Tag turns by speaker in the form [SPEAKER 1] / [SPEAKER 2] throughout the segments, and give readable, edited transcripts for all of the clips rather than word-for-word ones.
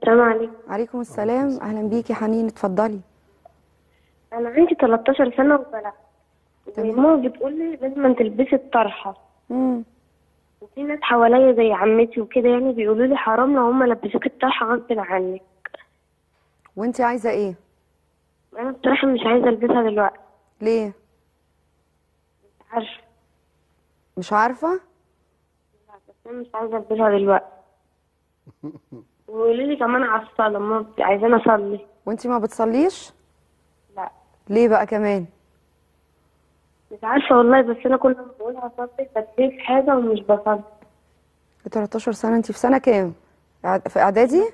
[SPEAKER 1] السلام عليكم.
[SPEAKER 2] عليكم السلام، اهلا بيكي يا حنين، اتفضلي.
[SPEAKER 1] انا عندي 13 سنه وبلغت،
[SPEAKER 2] تمام.
[SPEAKER 1] وماما بتقول لي لازم تلبسي الطرحه،
[SPEAKER 2] امم
[SPEAKER 1] وفي ناس حواليا زي عمتي وكده يعني بيقولوا لي حرام لو هم لبسوك الطرحه غصب عنك.
[SPEAKER 2] وانتي عايزه ايه؟
[SPEAKER 1] انا بصراحه مش عايزه البسها دلوقتي.
[SPEAKER 2] ليه؟
[SPEAKER 1] مش عارفه.
[SPEAKER 2] مش عارفه.
[SPEAKER 1] بس انا مش عايزه البسها دلوقتي. ويقولوا لي كمان على الصلاه، ماما عايزاني اصلي.
[SPEAKER 2] وانتي ما بتصليش؟
[SPEAKER 1] لا
[SPEAKER 2] ليه بقى كمان؟
[SPEAKER 1] مش عارفه والله، بس انا كل ما بقول هصلي بتلاقي في حاجه ومش بصلي.
[SPEAKER 2] 13 سنه، انتي في سنه كام؟ في اعدادي؟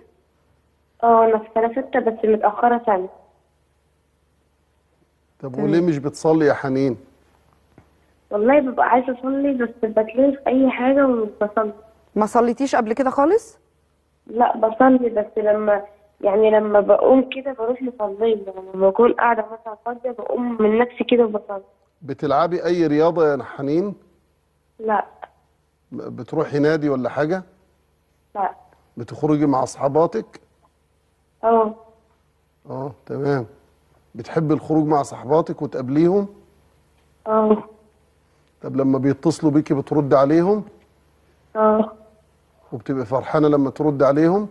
[SPEAKER 1] اه انا في سنه 6 بس متاخره سنه.
[SPEAKER 3] طب وليه
[SPEAKER 2] تمام.
[SPEAKER 3] مش بتصلي يا حنين؟
[SPEAKER 1] والله ببقى عايزه اصلي بس بتلاقي في اي حاجه ومش بصلي.
[SPEAKER 2] ما صليتيش قبل كده خالص؟
[SPEAKER 1] لا بصلي، بس لما بقوم كده بروح مصلي، لما بكون قاعدة مثلا فاضية بقوم من نفسي كده وبصلي.
[SPEAKER 3] بتلعبي اي رياضة يا حنين؟
[SPEAKER 1] لا.
[SPEAKER 3] بتروحي نادي ولا حاجة؟
[SPEAKER 1] لا.
[SPEAKER 3] بتخرجي مع اصحاباتك؟
[SPEAKER 1] اه.
[SPEAKER 3] اه تمام. بتحبي الخروج مع صحباتك وتقابليهم؟
[SPEAKER 1] اه.
[SPEAKER 3] طب لما بيتصلوا بيكي بترد عليهم؟
[SPEAKER 1] اه.
[SPEAKER 3] وبتبقي فرحانة لما ترد عليهم؟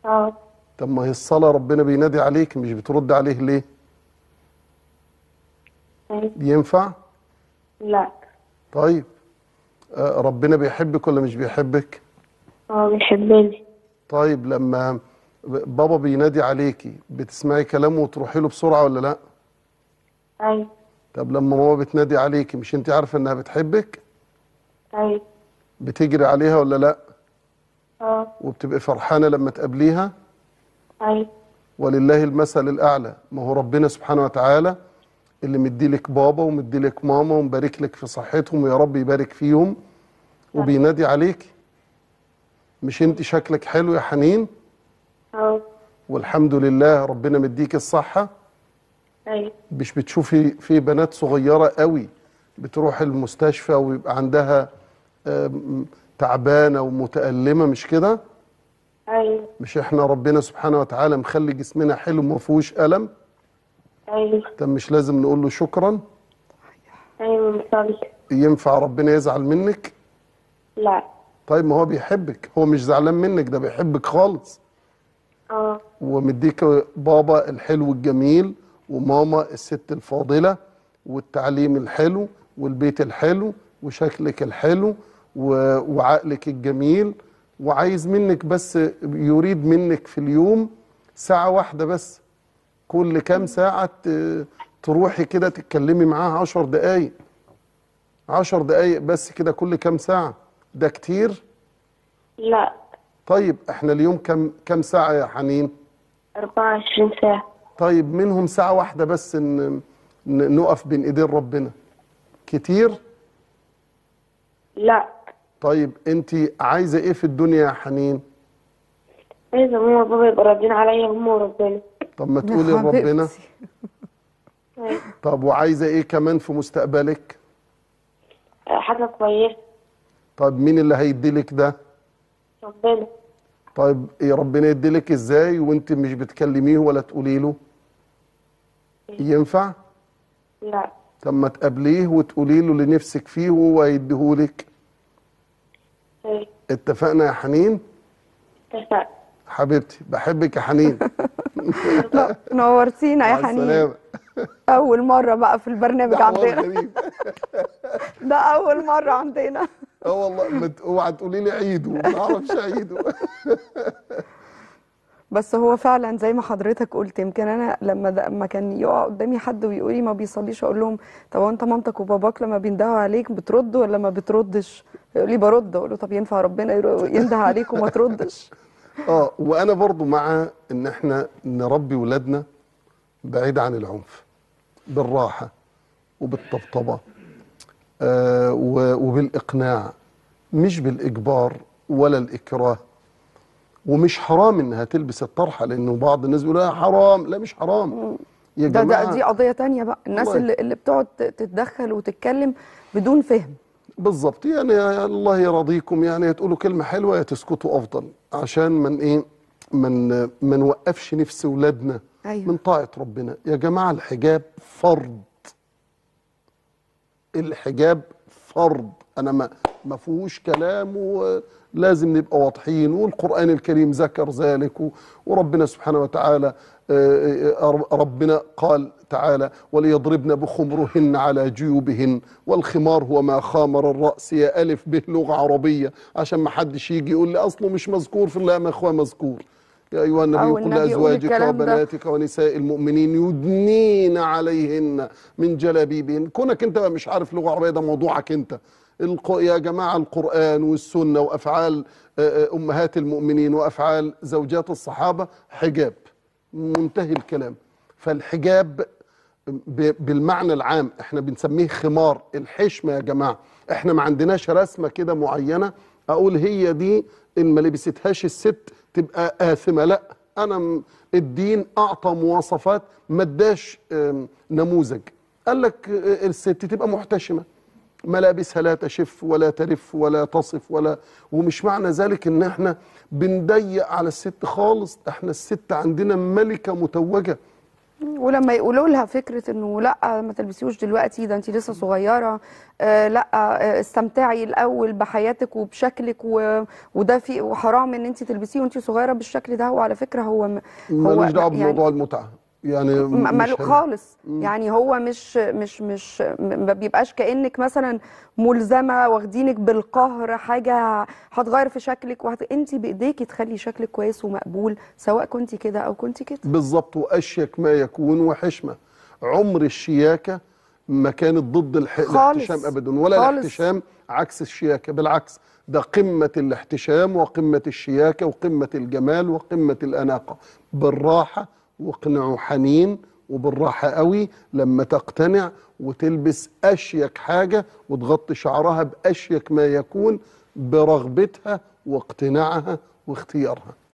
[SPEAKER 1] اه.
[SPEAKER 3] طب ما هي الصلاة ربنا بينادي عليك، مش بترد عليه ليه؟
[SPEAKER 1] أيوة.
[SPEAKER 3] ينفع؟
[SPEAKER 1] لا.
[SPEAKER 3] طيب ربنا بيحبك ولا مش بيحبك؟
[SPEAKER 1] اه بيحبني.
[SPEAKER 3] طيب لما بابا بينادي عليكي بتسمعي كلامه وتروحي له بسرعة ولا لا؟
[SPEAKER 1] ايوه.
[SPEAKER 3] طب لما ماما بتنادي عليكي مش انت عارفة انها بتحبك؟
[SPEAKER 1] ايوه.
[SPEAKER 3] بتجري عليها ولا لا؟
[SPEAKER 1] اه.
[SPEAKER 3] وبتبقي فرحانة لما تقابليها؟
[SPEAKER 1] ايوه.
[SPEAKER 3] ولله المثل الأعلى. ما هو ربنا سبحانه وتعالى اللي مديلك بابا ومديلك ماما ومبارك لك في صحتهم، ويا رب يبارك فيهم، وبينادي عليك. مش انت شكلك حلو يا حنين؟
[SPEAKER 1] اه.
[SPEAKER 3] والحمد لله ربنا مديك الصحة.
[SPEAKER 1] ايوه.
[SPEAKER 3] مش بتشوفي في بنات صغيرة قوي بتروح المستشفى ويبقى عندها تعبانة ومتألمة، مش كده؟
[SPEAKER 1] ايوه.
[SPEAKER 3] مش احنا ربنا سبحانه وتعالى مخلي جسمنا حلو ما فيهوش ألم؟
[SPEAKER 1] ايوه.
[SPEAKER 3] طب مش لازم نقول له شكرا؟
[SPEAKER 1] ايوه بصلي.
[SPEAKER 3] ينفع ربنا يزعل منك؟
[SPEAKER 1] لا.
[SPEAKER 3] طيب ما هو بيحبك، هو مش زعلان منك، ده بيحبك خالص.
[SPEAKER 1] اه.
[SPEAKER 3] ومديك بابا الحلو الجميل وماما الست الفاضلة والتعليم الحلو والبيت الحلو وشكلك الحلو وعقلك الجميل، وعايز منك بس، يريد منك في اليوم ساعة واحدة بس. كل كام ساعة تروحي كده تتكلمي معاه 10 دقايق، 10 دقايق بس كده كل كام ساعة. ده كتير؟
[SPEAKER 1] لا.
[SPEAKER 3] طيب احنا اليوم كم ساعة يا حنين؟
[SPEAKER 1] 24 ساعة.
[SPEAKER 3] طيب منهم ساعة واحدة بس نقف بين ايدين ربنا، كتير؟
[SPEAKER 1] لا.
[SPEAKER 3] طيب انت عايزة ايه في الدنيا يا حنين؟
[SPEAKER 1] عايزة ماما وبابا يبقوا راضيين عليا هم وربنا.
[SPEAKER 3] طب ما
[SPEAKER 2] يا
[SPEAKER 3] تقولي لربنا.
[SPEAKER 2] حبيبتي.
[SPEAKER 1] أيوة.
[SPEAKER 3] طب وعايزة ايه كمان في مستقبلك؟
[SPEAKER 1] حاجة كويسة.
[SPEAKER 3] طب مين اللي هيديلك ده؟
[SPEAKER 1] ربنا.
[SPEAKER 3] طيب ايه ربنا يديلك ازاي وانت مش بتكلميه ولا تقولي له؟ ينفع؟
[SPEAKER 1] لا.
[SPEAKER 3] طب ما تقابليه وتقولي له اللي نفسك فيه وهو هيديهولك.
[SPEAKER 1] أيوة.
[SPEAKER 3] اتفقنا يا حنين؟
[SPEAKER 1] اتفقنا.
[SPEAKER 3] حبيبتي بحبك يا حنين.
[SPEAKER 2] نورتينا يا
[SPEAKER 3] مع
[SPEAKER 2] حنين.
[SPEAKER 3] السلامة.
[SPEAKER 2] اول مره بقى في
[SPEAKER 3] ده
[SPEAKER 2] البرنامج
[SPEAKER 3] حوار
[SPEAKER 2] عندنا.
[SPEAKER 3] غريب.
[SPEAKER 2] ده اول مره عندنا.
[SPEAKER 3] اه والله اوعى تقولي لي عيده، ما اعرفش عيده.
[SPEAKER 2] بس هو فعلا زي ما حضرتك قلت، يمكن انا لما كان يقع قدامي حد ويقول لي ما بيصليش، اقول لهم طب انت مامتك وباباك لما بيندهوا عليك بترد ولا ما بتردش؟ يقول لي برد. اقول له طب ينفع ربنا ينده عليك وما تردش؟
[SPEAKER 3] اه وانا برضو مع ان احنا نربي ولادنا بعيد عن العنف، بالراحة وبالطبطبة وبالإقناع، مش بالإجبار ولا الإكراه. ومش حرام إنها تلبس الطرحة، لأنه بعض الناس بيقول حرام. لا مش حرام يا
[SPEAKER 2] دي
[SPEAKER 3] جماعة.
[SPEAKER 2] قضيه تانية بقى، الناس
[SPEAKER 3] الله
[SPEAKER 2] اللي بتقعد تتدخل وتتكلم بدون فهم.
[SPEAKER 3] بالظبط، يعني الله يرضيكم، يعني يا تقولوا كلمة حلوة يا تسكتوا أفضل، عشان من إيه ما نوقفش نفس ولادنا
[SPEAKER 2] أيوة.
[SPEAKER 3] من طاعة ربنا. يا جماعة الحجاب فرض، الحجاب فرض، أنا ما فيهوش كلام، ولازم نبقى واضحين، والقرآن الكريم ذكر ذلك، وربنا سبحانه وتعالى ربنا قال تعالى: وليضربن بخمرهن على جيوبهن، والخمار هو ما خامر الرأس. يا ألف به لغة عربية، عشان ما حدش يجي يقول لي أصله مش مذكور في الله. يا أخوة مذكور. يا أيها النبي قل لأزواجك وبناتك ونساء المؤمنين يدنين عليهن من جلابيبهن. كونك أنت مش عارف لغة عربية ده موضوعك أنت. يا جماعة القرآن والسنة وأفعال أمهات المؤمنين وأفعال زوجات الصحابة حجاب، منتهي الكلام. فالحجاب بالمعنى العام احنا بنسميه خمار الحشمة. يا جماعة احنا ما عندناش رسمة كده معينة اقول هي دي ان ما لبستهاش الست تبقى آثمة. لا، انا الدين اعطى مواصفات، ما اداش نموذج. قال لك الست تبقى محتشمة، ملابسها لا تشف ولا ترف ولا تصف ومش معنى ذلك ان احنا بنضيق على الست خالص. احنا الست عندنا ملكة متوجة.
[SPEAKER 2] ولما يقولوا لها فكره انه لا ما تلبسيوش دلوقتي، ده انت لسه صغيره، لا استمتعي الاول بحياتك وبشكلك، وده في وحرام ان انت تلبسيه وانت صغيره بالشكل ده. وعلى فكره هو
[SPEAKER 3] ملوش دعوه
[SPEAKER 2] يعني
[SPEAKER 3] بموضوع المتعه يعني مش
[SPEAKER 2] خالص. يعني هو مش ما بيبقاش كأنك مثلا ملزمه واخدينك بالقهر حاجه هتغير في شكلك، انت بايديكي تخلي شكلك كويس ومقبول سواء كنتي كده او كنتي كده.
[SPEAKER 3] بالظبط. واشيك ما يكون وحشمه. عمر الشياكه ما كانت ضد الاحتشام ابدا، ولا خالص. الاحتشام عكس الشياكه، بالعكس ده قمه الاحتشام وقمه الشياكه وقمه الجمال وقمه الاناقه. بالراحه، واقنعوا حنين وبالراحه قوي لما تقتنع وتلبس اشيك حاجه وتغطي شعرها باشيك ما يكون برغبتها واقتناعها واختيارها.